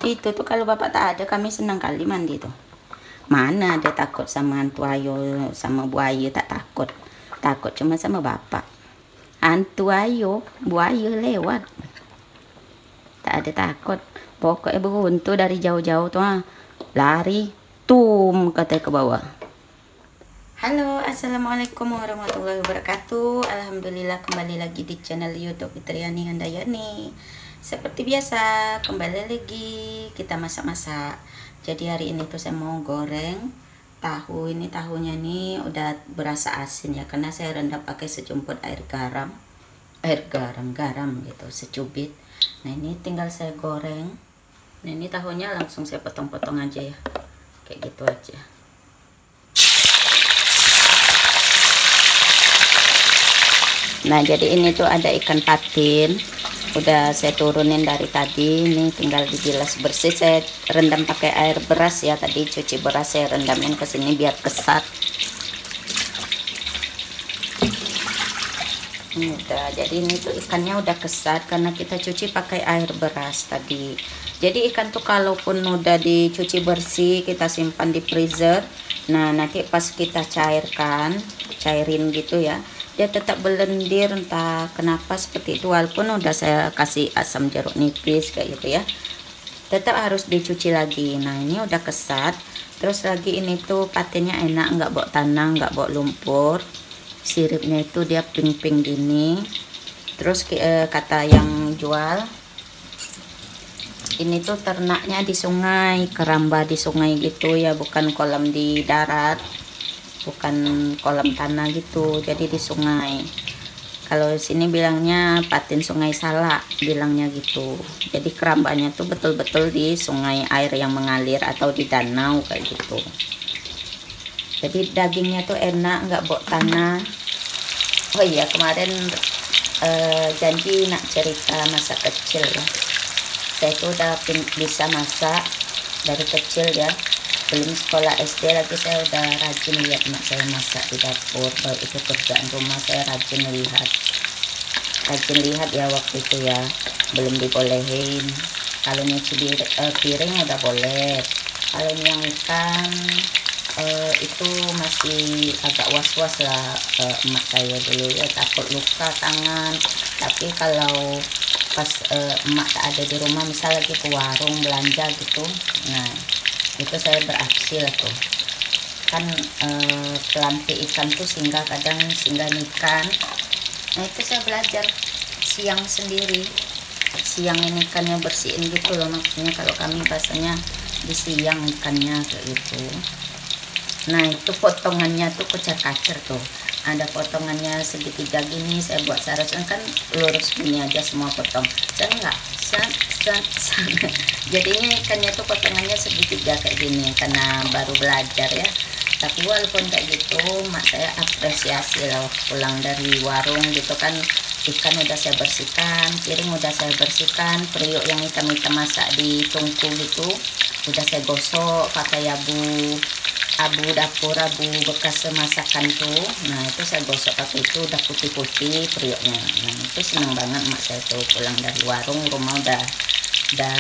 Itu tuh kalau bapak tak ada kami senang kali mandi tuh. Mana ada takut sama hantu ayo sama buaya, tak takut. Takut cuma sama bapak. Hantu ayo, buaya lewat. Tak ada takut. Pokoknya beruntung dari jauh-jauh tuh lari, tum katanya ke bawah. Halo, assalamualaikum warahmatullahi wabarakatuh. Alhamdulillah kembali lagi di channel YouTube Fitriani Handayani. Seperti biasa kembali lagi kita masak-masak. Jadi hari ini tuh saya mau goreng tahu. Ini tahunya nih udah berasa asin ya, karena saya rendam pakai sejumput garam gitu, secubit. Nah ini tinggal saya goreng. Nah ini tahunya langsung saya potong-potong aja ya, kayak gitu aja. Nah jadi ini tuh ada ikan patin, udah saya turunin dari tadi. Ini tinggal dibilas bersih. Saya rendam pakai air beras ya, tadi cuci beras saya rendamin ke sini biar kesat. Udah, jadi ini tuh ikannya udah kesat karena kita cuci pakai air beras tadi. Jadi ikan tuh kalaupun udah dicuci bersih kita simpan di freezer, nah nanti pas kita cairin gitu ya, dia tetap belendir, entah kenapa seperti itu. Walaupun udah saya kasih asam jeruk nipis kayak gitu ya, tetap harus dicuci lagi. Nah ini udah kesat. Terus lagi ini tuh patinnya enak, nggak bau tanah, nggak bau lumpur. Siripnya itu dia pink-pink gini. Terus kata yang jual, ini tuh ternaknya di sungai, keramba di sungai gitu ya, bukan kolam di darat, bukan kolam tanah gitu, jadi di sungai. Kalau sini bilangnya patin Sungai Salak, bilangnya gitu. Jadi kerambanya tuh betul-betul di sungai, air yang mengalir atau di danau kayak gitu. Jadi dagingnya tuh enak, nggak bau tanah. Oh iya, kemarin janji nak cerita masa kecil ya. Saya tuh udah bisa masak dari kecil ya. Belum sekolah SD lagi saya udah rajin lihat mak saya masak di dapur. Kalau itu kerjaan rumah saya rajin lihat ya waktu itu ya. Belum dibolehin. Kalau nyuci piring udah boleh. Kalau yang ikan itu masih agak was-was lah emak saya dulu ya, takut luka tangan. Tapi kalau pas emak tak ada di rumah, misal lagi ke warung belanja gitu, nah itu saya beraksi lah tuh kan. Pelampi ikan tuh kadang singgah ikan. Nah itu saya belajar siang sendiri, siangin ikannya, bersihin gitu loh, maksudnya kalau kami bahasanya di siang ikannya kayak gitu. Nah itu potongannya tuh kocar-kacir tuh, ada potongannya segitiga gini. Saya buat seharusnya kan lurus gini aja semua potong, saya enggak jadinya ikannya tuh potongannya segitiga kayak gini, karena baru belajar ya. Tapi walaupun kayak gitu mak saya apresiasi lah, pulang dari warung gitu kan, ikan udah saya bersihkan, piring udah saya bersihkan, periuk yang hitam-hitam masak di tungku gitu udah saya gosok pakai abu dapur, abu bekas masakan tuh. Nah itu saya gosok pakai itu, udah putih-putih periuknya. Nah itu seneng banget mak saya tuh pulang dari warung, rumah udah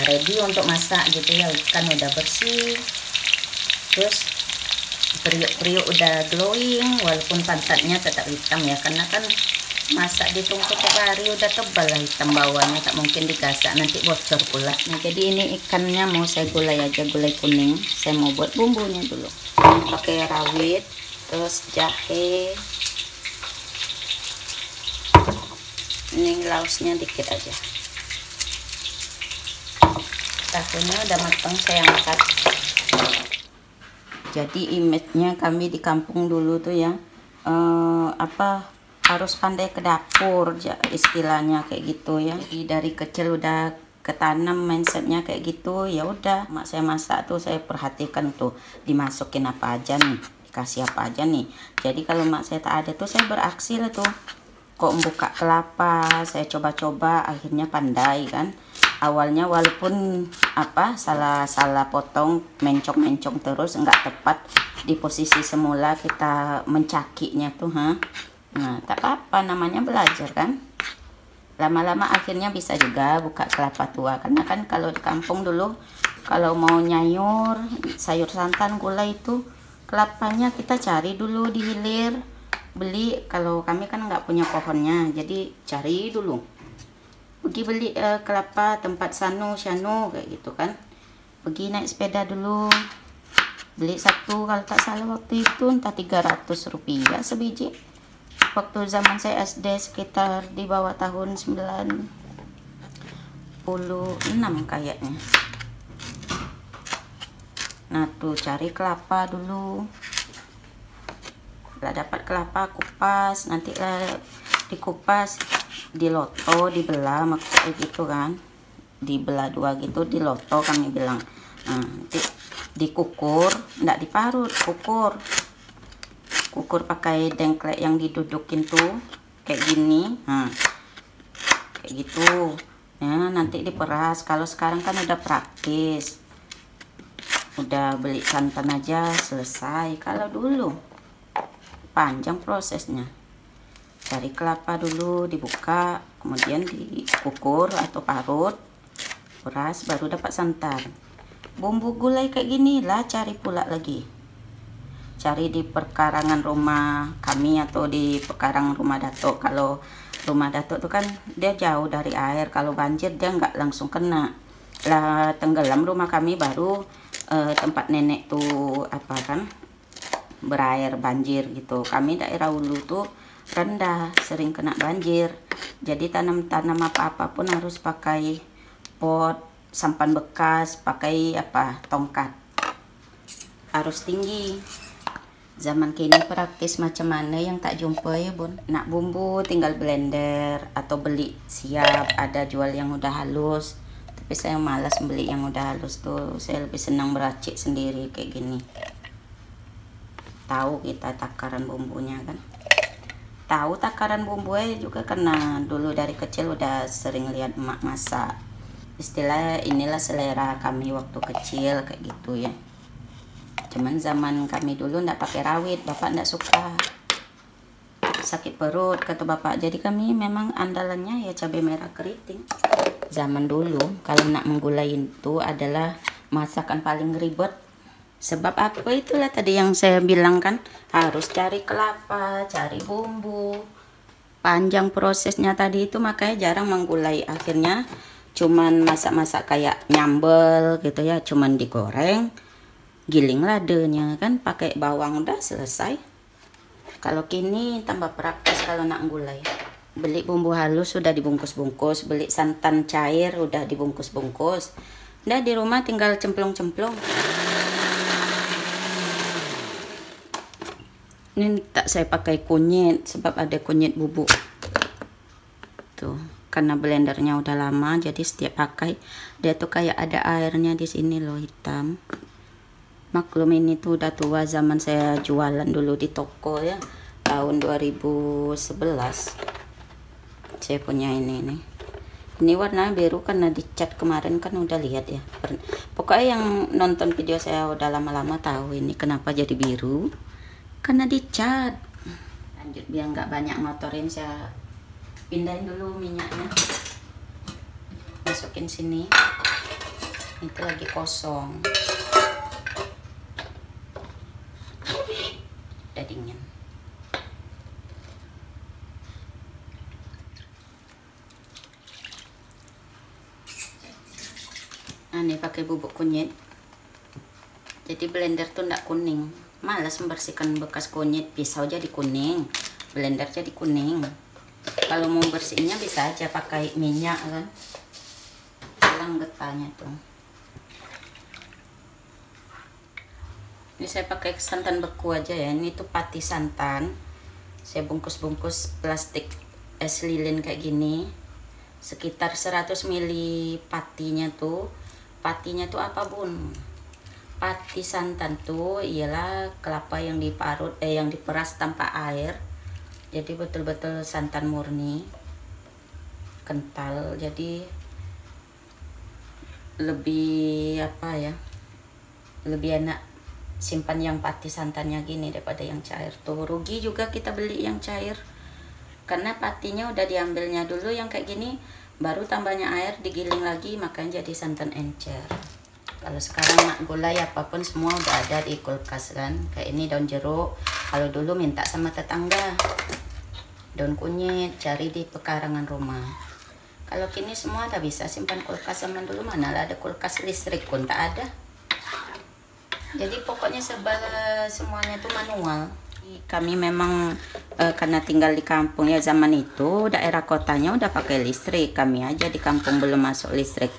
ready untuk masak gitu ya. Ikan udah bersih, terus periuk udah glowing, walaupun pantatnya tetap hitam ya, karena kan masak di tungku tiap hari udah tebal lah hitam bawahnya, tak mungkin digasak nanti bocor pula. Nah jadi ini ikannya mau saya gulai aja, gulai kuning. Saya mau buat bumbunya dulu, pakai rawit, terus jahe. Ini laosnya dikit aja. Tahunya udah matang, saya angkat. Jadi image-nya kami di kampung dulu tuh ya, harus pandai ke dapur istilahnya kayak gitu ya. Jadi dari kecil udah ketanam mindsetnya kayak gitu. Ya udah mak saya masak tuh saya perhatikan tuh dimasukin apa aja nih, dikasih apa aja nih. Jadi kalau mak saya tak ada tuh saya beraksi lah tuh, kok buka kelapa saya coba-coba, akhirnya pandai kan. Awalnya walaupun salah potong, mencong-mencong terus, nggak tepat di posisi semula kita mencakiknya tuh Nah tak apa-apa, namanya belajar kan. Lama-lama akhirnya bisa juga buka kelapa tua, karena kan kalau di kampung dulu kalau mau nyayur sayur santan gulai itu kelapanya kita cari dulu di hilir, beli. Kalau kami kan nggak punya pohonnya, jadi cari dulu, pergi beli kelapa tempat shano kayak gitu kan, pergi naik sepeda dulu, beli satu, kalau tak salah waktu itu entah 300 rupiah sebiji. Waktu zaman saya SD sekitar di bawah tahun 96 kayaknya. Nah tuh cari kelapa dulu, lah dapat kelapa kupas, nanti lah dikupas, diloto, dibelah maksudnya gitu kan, dibelah dua gitu, diloto kami bilang. Nah, nanti dikukur, enggak diparut, kukur pakai dengklek yang didudukin tuh kayak gini. Nah kayak gitu ya, nanti diperas. Kalau sekarang kan udah praktis, udah beli santan aja selesai. Kalau dulu panjang prosesnya, cari kelapa dulu, dibuka, kemudian dikukur atau parut, peras, baru dapat santan. Bumbu gulai kayak gini lah cari pula lagi, cari di perkarangan rumah kami atau di pekarangan rumah datuk. Kalau rumah datuk tuh kan dia jauh dari air, kalau banjir dia nggak langsung kena lah, tenggelam rumah kami. Baru tempat nenek tuh apa kan berair banjir gitu. Kami daerah Hulu tuh rendah, sering kena banjir, jadi tanam apa pun harus pakai pot, sampan bekas, pakai apa tongkat, harus tinggi. Zaman kini praktis macam mana yang tak jumpa ya bun. Nak bumbu tinggal blender atau beli siap, ada jual yang udah halus. Tapi saya malas beli yang udah halus tuh, saya lebih senang meracik sendiri kayak gini. Tahu kita takaran bumbunya kan, tahu takaran bumbunya juga karena dulu dari kecil udah sering lihat emak masak. Istilah inilah selera kami waktu kecil kayak gitu ya. Cuman zaman kami dulu ndak pakai rawit, bapak ndak suka, sakit perut kata bapak. Jadi kami memang andalannya ya cabai merah keriting. Zaman dulu kalau nak menggulai itu adalah masakan paling ribet. Sebab apa, itulah tadi yang saya bilang kan, harus cari kelapa, cari bumbu, panjang prosesnya tadi itu, makanya jarang menggulai. Akhirnya cuman masak-masak kayak nyambel gitu ya, cuman digoreng, giling ladenya kan, pakai bawang, udah selesai. Kalau kini tambah praktis kalau nak gulai, beli bumbu halus sudah dibungkus-bungkus, beli santan cair udah dibungkus-bungkus, udah di rumah tinggal cemplung-cemplung. Ini tak saya pakai kunyit sebab ada kunyit bubuk tuh, karena blendernya udah lama jadi setiap pakai dia tuh kayak ada airnya di sini loh, hitam. Maklum ini tuh udah tua, zaman saya jualan dulu di toko ya, tahun 2011 saya punya ini nih. Ini warna biru karena dicat kemarin kan, udah lihat ya. Pokoknya yang nonton video saya udah lama-lama tahu ini kenapa jadi biru, karena dicat. Lanjut biar nggak banyak ngotorin, saya pindahin dulu minyaknya, masukin sini. Itu lagi kosong, udah dingin. Nah ini pakai bubuk kunyit, jadi blender tuh ndak kuning. Malas membersihkan bekas kunyit, pisau jadi kuning, blender jadi kuning. Kalau mau bersihnya bisa aja pakai minyak kan, hilang getahnya tuh. Ini saya pakai santan beku aja ya, ini tuh pati santan. Saya bungkus-bungkus plastik es lilin kayak gini, sekitar 100 ml patinya tuh. Patinya tuh apa bun? Pati santan tuh ialah kelapa yang diparut, yang diperas tanpa air. Jadi betul-betul santan murni, kental. Jadi lebih apa ya, lebih enak simpan yang pati santannya gini daripada yang cair tuh. Rugi juga kita beli yang cair, karena patinya udah diambilnya dulu yang kayak gini, baru tambahnya air digiling lagi, makanya jadi santan encer. Kalau sekarang mak gulai apapun semua udah ada di kulkas kan. Kayak ini daun jeruk, kalau dulu minta sama tetangga. Daun kunyit cari di pekarangan rumah. Kalau kini semua tak bisa simpan kulkas, zaman dulu mana lah ada kulkas listrik pun tak ada. Jadi pokoknya semuanya tuh manual. Kami memang karena tinggal di kampung ya, zaman itu daerah kotanya udah pakai listrik, kami aja di kampung belum masuk listrik.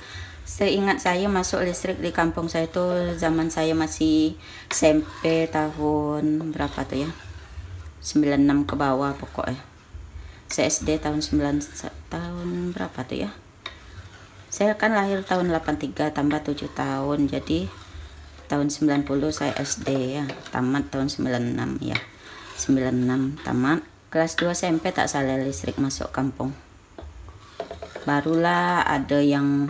Seingat saya masuk listrik di kampung saya itu zaman saya masih SMP tahun berapa tuh ya, 96 ke bawah pokoknya. Saya SD tahun 9 tahun berapa tuh ya, saya kan lahir tahun 83 tambah 7 tahun, jadi tahun 90 saya SD ya, tamat tahun 96 ya, 96 tamat, kelas 2 SMP tak salah listrik masuk kampung. Barulah ada yang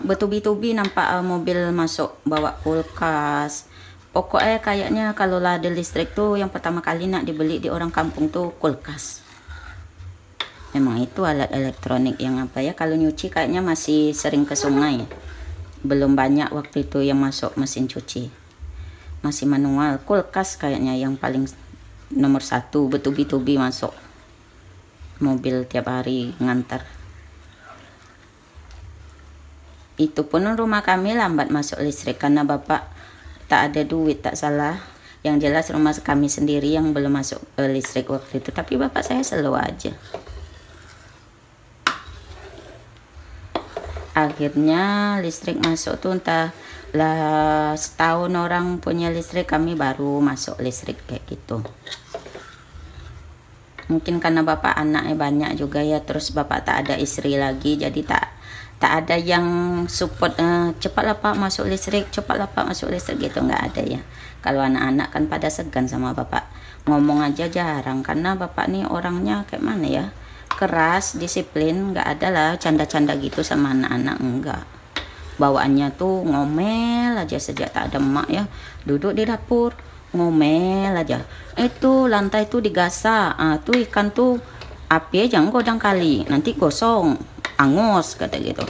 bertubi-tubi nampak mobil masuk bawa kulkas. Pokoknya kayaknya kalau lah ada listrik tuh yang pertama kali nak dibeli di orang kampung tuh kulkas. Memang itu alat elektronik yang apa ya, kalau nyuci kayaknya masih sering ke sungai. Belum banyak waktu itu yang masuk mesin cuci. Masih manual. Kulkas kayaknya yang paling nomor 1, bertubi-tubi masuk mobil tiap hari ngantar. Itu pun rumah kami lambat masuk listrik karena bapak tak ada duit, tak salah. Yang jelas rumah kami sendiri yang belum masuk listrik waktu itu, tapi bapak saya slow aja. Akhirnya listrik masuk tuh entah lah setahun orang punya listrik, kami baru masuk listrik kayak gitu. Mungkin karena bapak anaknya banyak juga ya, terus bapak tak ada istri lagi, jadi tak ada yang support cepatlah pak masuk listrik, cepatlah pak masuk listrik gitu, nggak ada ya. Kalau anak-anak kan pada segan sama bapak, ngomong aja jarang karena bapak nih orangnya kayak mana ya, keras, disiplin, nggak ada lah canda-canda gitu sama anak-anak, enggak. Bawaannya tuh ngomel aja sejak tak ada emak ya, duduk di dapur ngomel aja. Itu lantai tuh digasak, tuh ikan tuh api aja godang kali, nanti gosong, angus kata gitu.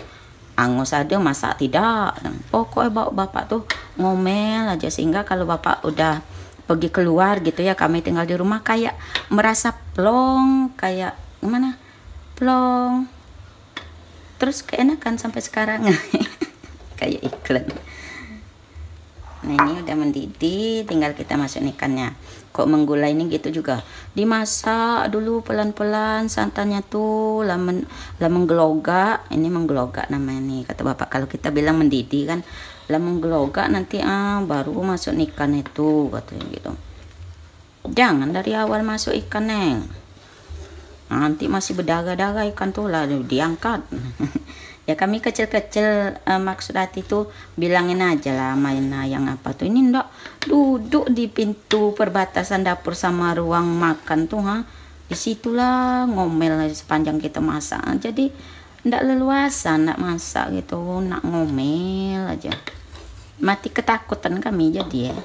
Angus ada masak tidak. Pokoknya bapak tuh ngomel aja, sehingga kalau bapak udah pergi keluar gitu ya, kami tinggal di rumah kayak merasa plong, kayak gimana, plong, terus keenakan sampai sekarang. Kayak iklan. Nah ini udah mendidih, tinggal kita masukin ikannya. Kok menggulai ini gitu juga, dimasak dulu pelan-pelan santannya tuh lah menggelogak. Ini menggelogak namanya nih kata bapak, kalau kita bilang mendidih kan lah menggelogak, nanti baru masuk ikan itu katanya gitu. Jangan dari awal masuk ikannya, nanti masih berdarah-darah ikan tuh lah diangkat. Ya kami kecil-kecil maksud hati tuh bilangin aja lah main yang apa tuh, ini ndak duduk di pintu perbatasan dapur sama ruang makan tuh disitulah ngomel sepanjang kita masak, jadi ndak leluasa ndak masak gitu, nak ngomel aja, mati ketakutan kami jadi ya.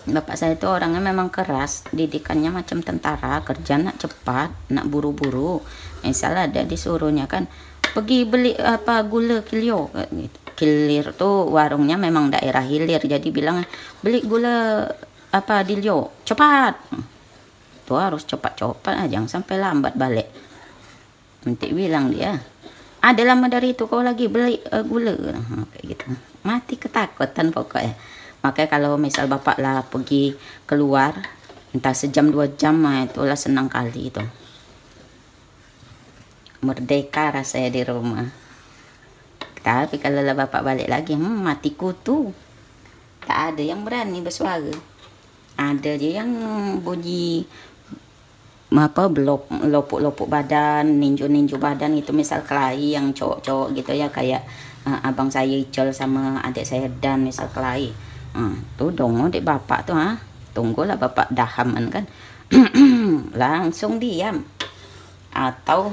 Bapak saya itu orangnya memang keras, didikannya macam tentara, kerja nak cepat, nak buru-buru. Misal ada disuruhnya kan, pergi beli apa gula kilio gitu. Kilir tuh warungnya memang daerah hilir, jadi bilang beli gula apa dilio, cepat. Tuh harus cepat-cepat aja, jangan sampai lambat balik. Nanti bilang dia, ada lama dari itu kau lagi beli gula, kayak gitu. Mati ketakutan pokoknya. Makanya kalau misal bapak lah pergi keluar entah sejam 2 jam, itulah senang kali itu. Merdeka rasanya di rumah. Tapi kalau lah bapak balik lagi, mati kutu. Tak ada yang berani bersuara. Ada aja yang bunyi apa lopuk-lopuk badan, ninju-ninju badan itu, misal kelahi yang cowok-cowok gitu ya, kayak abang saya Icol sama adik saya Dan, misal kelahi. Tuh dong dek bapak tuh tunggulah bapak dahaman kan. Langsung diam. Atau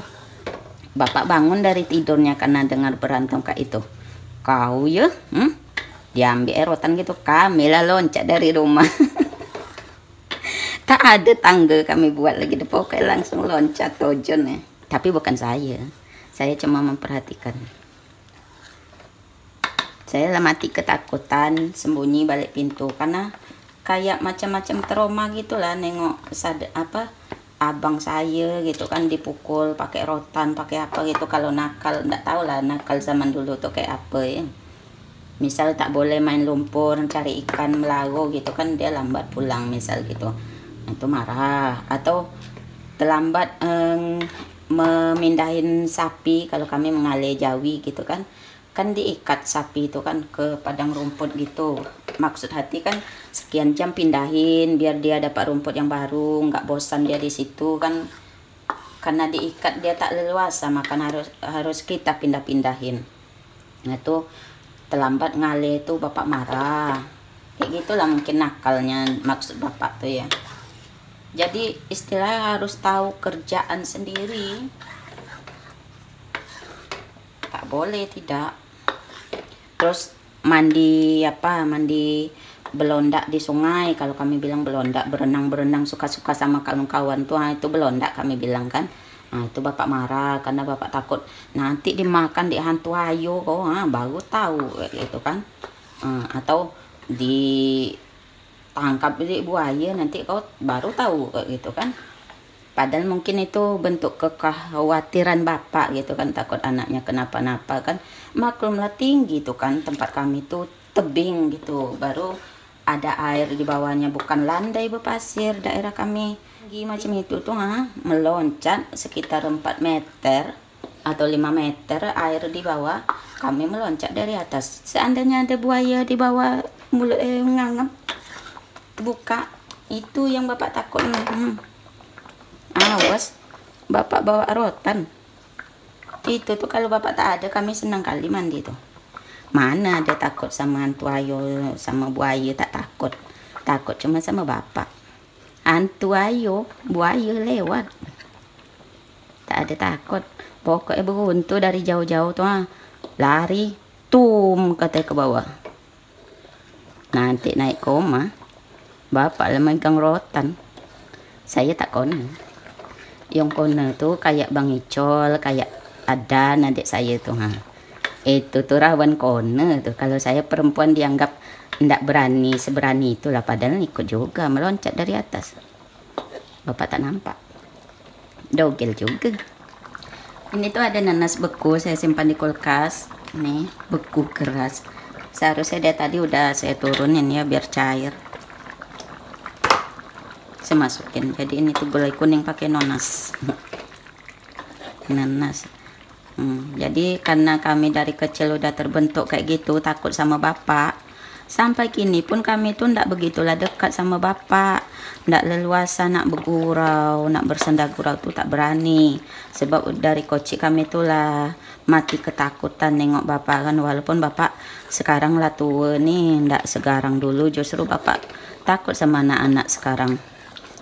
bapak bangun dari tidurnya karena dengar berantem kayak itu, kau ya diambil erotan gitu, kami lah loncat dari rumah. Tak ada tangga kami buat lagi, pokoknya langsung loncat tojon ya. Tapi bukan saya cuma memperhatikan. Saya lah mati ketakutan, sembunyi balik pintu karena kayak macam-macam trauma gitulah nengok abang saya gitu kan dipukul pakai rotan, pakai apa gitu. Kalau nakal, nggak tahu lah nakal zaman dulu tuh kayak apa ya. Misal tak boleh main lumpur, cari ikan melago gitu kan, dia lambat pulang misal gitu. Itu marah. Atau terlambat memindahin sapi kalau kami mengalih Jawi gitu kan. Kan diikat sapi itu kan ke padang rumput gitu. Maksud hati kan sekian jam pindahin biar dia dapat rumput yang baru, nggak bosan dia di situ kan. Karena diikat dia tak leluasa, makan harus kita pindah-pindahin. Nah itu terlambat ngalih itu bapak marah. Kayak gitulah mungkin nakalnya maksud bapak tuh ya. Jadi istilah harus tahu kerjaan sendiri. Tak boleh tidak. Terus mandi belondak di sungai, kalau kami bilang belondak, berenang suka-suka sama kawan-kawan tuh, itu belondak kami bilang kan. Nah itu bapak marah karena bapak takut nanti dimakan di hantu ayu kok, baru tahu gitu kan. Atau ditangkap di buaya nanti kau baru tahu gitu kan. Padahal mungkin itu bentuk kekhawatiran bapak gitu kan, takut anaknya kenapa-napa kan. Maklumlah tinggi tuh kan tempat kami tuh tebing gitu, baru ada air di bawahnya, bukan landai berpasir daerah kami. Tinggi macam itu tuh meloncat sekitar 4 meter atau 5 meter air di bawah, kami meloncat dari atas. Seandainya ada buaya di bawah mulut ngangap buka, itu yang bapak takut. Awas bapak bawa rotan itu tuh, kalau bapak tak ada kami senang kali mandi tuh. Mana ada takut sama hantu ayu sama buaya, tak takut cuma sama bapak. Hantu ayu buaya lewat tak ada takut, pokoknya beruntu dari jauh-jauh tuh lari tum katanya ke bawah. Nanti naik koma bapak lah megang rotan, saya tak kono. Yang kono tuh kayak Bang Icol, kayak Adan adik saya tuh. Itu tuh rawan kono tuh. Kalau saya perempuan dianggap ndak berani seberani itulah, padahal ikut juga meloncat dari atas. Bapak tak nampak. Dogel juga. Ini tuh ada nanas beku saya simpan di kulkas. Nih, beku keras. Seharusnya dari tadi udah saya turunin ya biar cair. Saya masukin, jadi ini tuh gulai kuning pakai nanas. Jadi karena kami dari kecil udah terbentuk kayak gitu, takut sama bapak, sampai kini pun kami tuh ndak begitulah dekat sama bapak, ndak leluasa nak bergurau, nak bersenda gurau tuh tak berani, sebab dari kecil kami tuh lah mati ketakutan nengok bapak kan. Walaupun bapak sekarang lah tua nih, ndak segarang dulu, justru bapak takut sama anak-anak sekarang.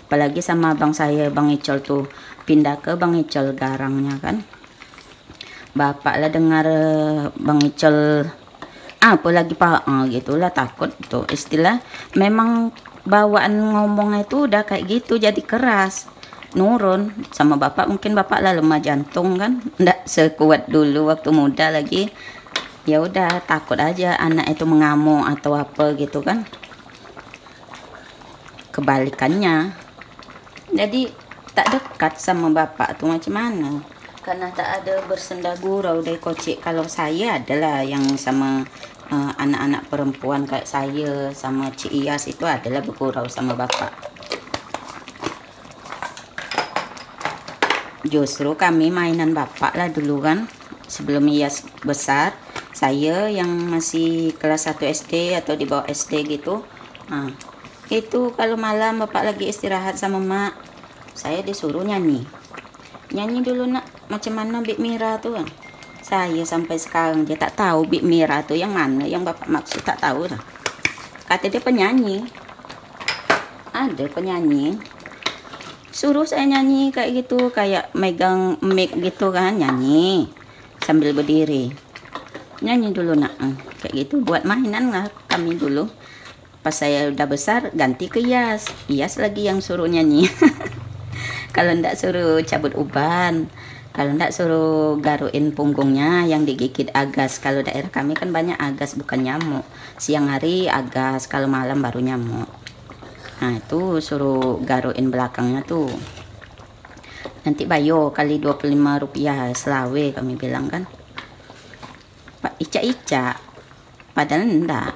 Apalagi sama abang saya, Bang Icol tuh pindah ke Bang Icol garangnya kan. Bapak lah dengar Bang Icol apa lagi pak, gitulah takut tuh. Istilah memang bawaan ngomongnya itu udah kayak gitu, jadi keras, nurun sama bapak. Mungkin bapak lah lemah jantung kan, ndak sekuat dulu waktu muda lagi. Ya udah takut aja anak itu mengamuk atau apa gitu kan. Kebalikannya. Jadi tak dekat sama bapak tuh macam mana, karena tak ada bersenda gurau dari kocik. Kalau saya adalah yang sama anak-anak perempuan kayak saya sama Cik Iyas itu adalah bergurau sama bapak. Justru kami mainan bapak lah dulu kan, sebelum Iyas besar. Saya yang masih kelas 1 SD atau di bawah SD gitu, itu kalau malam bapak lagi istirahat sama mak, saya disuruh nyanyi dulu nak, macam mana Bik Mira tuh kan. Saya sampai sekarang dia tak tahu Bik Mira tuh yang mana yang bapak maksud, tak tahu lah. Kata dia penyanyi, ada penyanyi suruh saya nyanyi kayak gitu, kayak megang mic gitu kan, nyanyi sambil berdiri, nyanyi dulu nak, kayak gitu buat mainan lah kami dulu. pas saya udah besar ganti ke Iyas. Iyas lagi yang suruh nyanyi. Kalau ndak suruh cabut uban, kalau ndak suruh garuin punggungnya yang digigit agas. Kalau daerah kami kan banyak agas, bukan nyamuk. Siang hari agas, kalau malam baru nyamuk. Nah itu suruh garuin belakangnya tuh. Nanti bayo kali 25 rupiah selawe kami bilang kan. Pak ica-ica. Padahal enggak.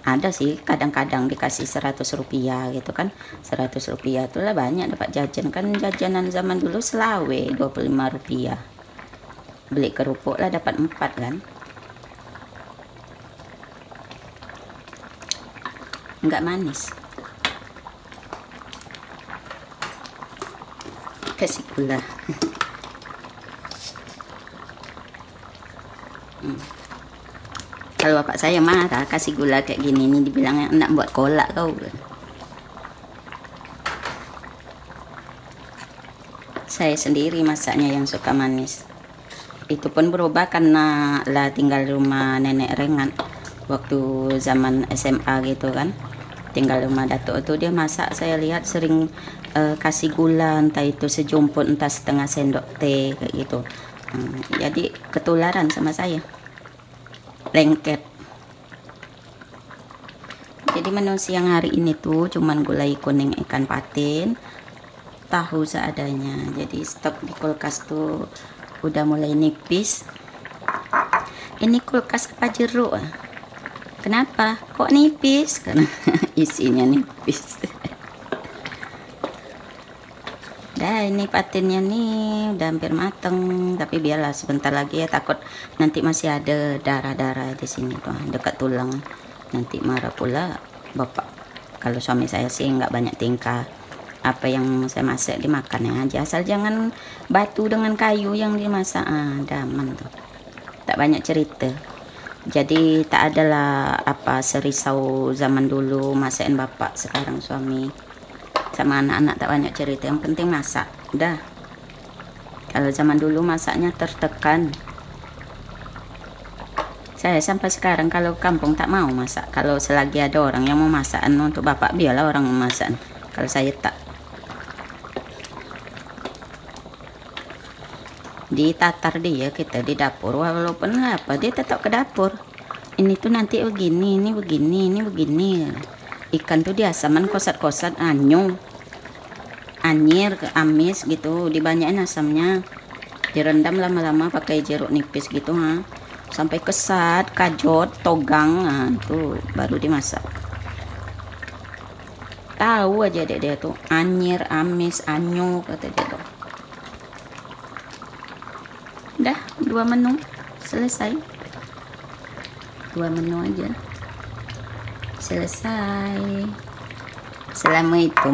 Ada sih kadang-kadang dikasih 100 rupiah gitu kan. 100 rupiah itulah banyak dapat jajan kan. Jajanan zaman dulu selawe 25 rupiah. Beli kerupuk lah dapat 4 kan. Enggak manis. Kasih gula. Kalau bapak saya marah kasih gula kayak gini, ini dibilangnya enak buat kolak kau. Saya sendiri masaknya yang suka manis. Itu pun berubah karena lah tinggal rumah nenek Rengat. Waktu zaman SMA gitu kan, tinggal rumah datuk itu dia masak, saya lihat sering kasih gula, entah itu sejumput entah setengah sendok teh kayak gitu. Jadi ketularan sama saya. Lengket. Jadi menu siang hari ini tuh cuman gulai kuning ikan patin, tahu seadanya. Jadi stok di kulkas tuh udah mulai nipis. Ini kulkas apa jeruk? Kenapa kok nipis? Karena isinya nipis. Dah ini patinnya nih udah hampir mateng, tapi biarlah sebentar lagi ya, takut nanti masih ada darah-darah di sini tuh dekat tulang. Nanti marah pula bapak. Kalau suami saya sih nggak banyak tingkah, apa yang saya masak dimakan aja, asal jangan batu dengan kayu yang dimasak. Daman tuh, tak banyak cerita. Jadi tak adalah apa serisau zaman dulu masakin bapak, sekarang suami sama anak-anak tak banyak cerita, yang penting masak udah. Kalau zaman dulu masaknya tertekan. Saya sampai sekarang kalau kampung tak mau masak. Kalau selagi ada orang yang mau masak untuk bapak, biarlah orang memasak. Kalau saya tak. Ditatar dia kita di dapur, walaupun apa dia tetap ke dapur. Ini tuh nanti begini, ini begini, ini begini. Ikan tuh diasaman kosat-kosat, anyir, amis gitu, dibanyakin asamnya, direndam lama-lama pakai jeruk nipis gitu sampai kesat, kajot, togang. Itu baru dimasak. Tahu aja dia tuh anyir, amis, anyo kata dia tuh. Dah 2 menu selesai, 2 menu aja selesai. Selama itu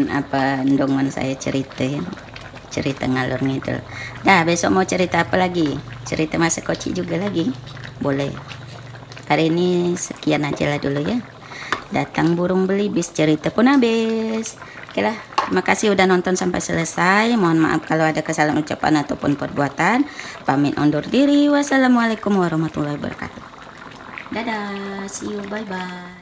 apa ndongan saya cerita ngalor ngidul. Dah besok mau cerita apa lagi? Cerita masa kecil juga lagi boleh. Hari ini sekian aja lah dulu ya. Datang burung belibis, cerita pun habis. Oke lah, terima kasih udah nonton sampai selesai. Mohon maaf kalau ada kesalahan ucapan ataupun perbuatan. Pamit undur diri. Wassalamualaikum warahmatullahi wabarakatuh. Dadah, see you, bye bye.